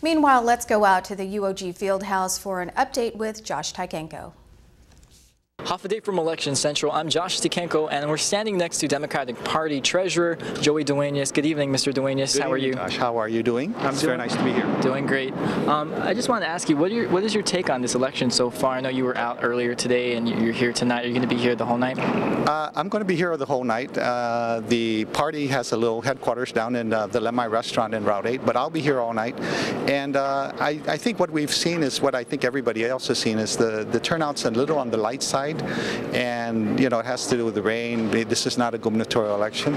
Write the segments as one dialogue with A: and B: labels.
A: Meanwhile, let's go out to the UOG Fieldhouse for an update with Josh Tykenko.
B: Half a day from Election Central, I'm Josh Tykenko, and we're standing next to Democratic Party Treasurer Joey Duenas. Good evening, Mr. Duenas. How are you?
C: Josh, how are you doing? It's very nice to be here.
B: Doing great. I just wanted to ask you, what is your take on this election so far? I know you were out earlier today, and you're here tonight. Are you going to be here the whole night?
C: I'm going to be here the whole night. The party has a little headquarters down in the Lemai restaurant in Route 8, but I'll be here all night. And I think what we've seen is what I think everybody else has seen is the turnout's a little on the light side. And it has to do with the rain. This is not a gubernatorial election,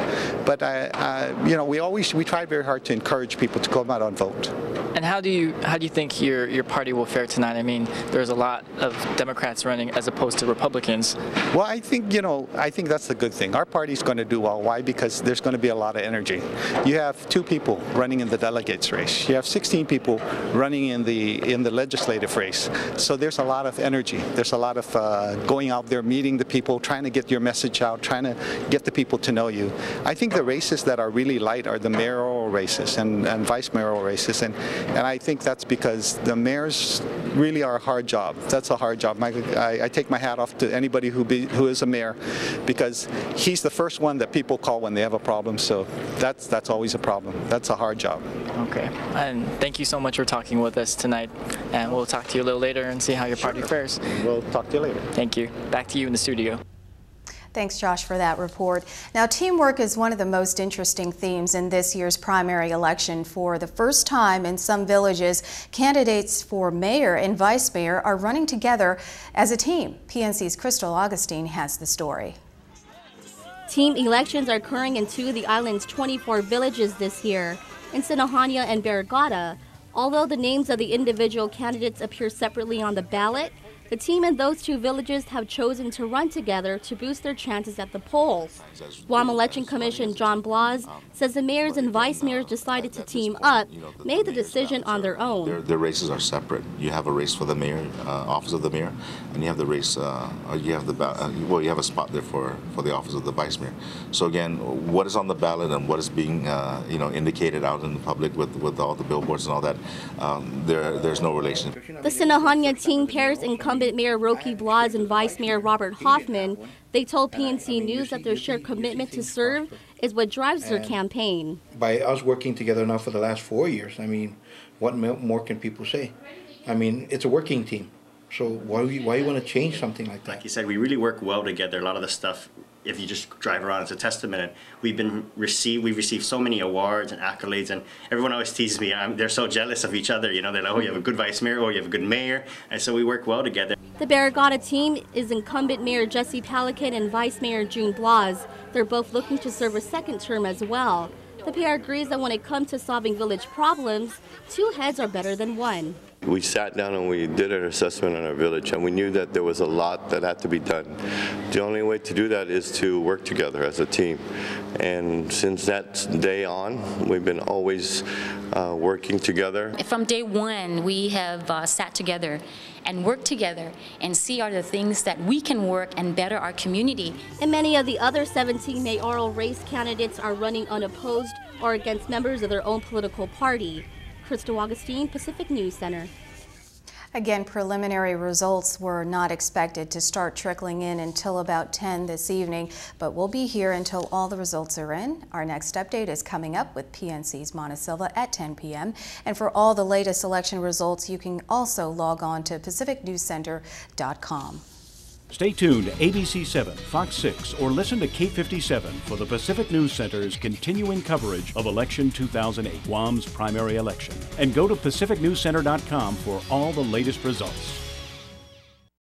C: but we try very hard to encourage people to come out and vote.
B: And how do you think your party will fare tonight? I mean, there's a lot of Democrats running as opposed to Republicans.
C: Well, I think that's the good thing. Our party's going to do well. Why? Because there's going to be a lot of energy. You have 2 people running in the delegates race. You have 16 people running in the legislative race. So there's a lot of energy. There's a lot of going out there, meeting the people, trying to get your message out, trying to get the people to know you. I think the races that are really light are the mayoral races and vice mayoral races, and I think that's because the mayors really are a hard job. That's a hard job. I take my hat off to anybody who is a mayor, because he's the first one that people call when they have a problem. So that's always a problem. That's a hard job.
B: Okay, and thank you so much for talking with us tonight, and we'll talk to you a little later and see how your party fares.
C: We'll talk to you later.
B: Thank you. Back to you in the studio.
A: Thanks, Josh, for that report. Now, teamwork is one of the most interesting themes in this year's primary election. For the first time in some villages, candidates for mayor and vice mayor are running together as a team. PNC's Crystal Augustine has the story.
D: Team elections are occurring in 2 of the island's 24 villages this year, in Sinahonia and Barrigada. Although the names of the individual candidates appear separately on the ballot, the team in those 2 villages have chosen to run together to boost their chances at the polls. Guam Election Commission John Blas says the mayors and vice mayors decided to team up, made the decision on their own.
E: Their races are separate. You have a race for the mayor, office of the mayor, and you have the race, you have a spot there for the office of the vice mayor. So again, what is on the ballot and what is being indicated out in the public with all the billboards and all that, there's no relation.
D: The Sinahonia team pairs incumbent Mayor Roque Blas and Vice Mayor Robert Hoffman. They told PNC News that their shared commitment to serve is what drives their campaign.
F: By us working together now for the last 4 years, I mean, what more can people say? I mean, it's a working team. So why you want to change something like that?
G: Like you said, we really work well together. A lot of the stuff, if you just drive around, it's a testament. And we've received so many awards and accolades, and everyone always teases me. They're so jealous of each other. They're like, oh, you have a good vice mayor, or you have a good mayor, and so we work well together.
D: The Barrigada team is incumbent Mayor Jesse Pelican and Vice Mayor June Blas. They're both looking to serve a second term as well. The pair agrees that when it comes to solving village problems, 2 heads are better than 1.
H: We sat down and we did an assessment on our village, and we knew that there was a lot that had to be done. The only way to do that is to work together as a team. And since that day on, we've been always working together.
I: From day 1, we have sat together and worked together and see are the things that we can work and better our community.
D: And many of the other 17 mayoral race candidates are running unopposed or against members of their own political party. Crystal Augustine, Pacific News Center.
A: Again, preliminary results were not expected to start trickling in until about 10 this evening, but we'll be here until all the results are in. Our next update is coming up with PNC's Mona Silva at 10 p.m. And for all the latest election results, you can also log on to pacificnewscenter.com.
J: Stay tuned to ABC 7, Fox 6, or listen to K57 for the Pacific News Center's continuing coverage of Election 2008, Guam's primary election. And go to pacificnewscenter.com for all the latest results.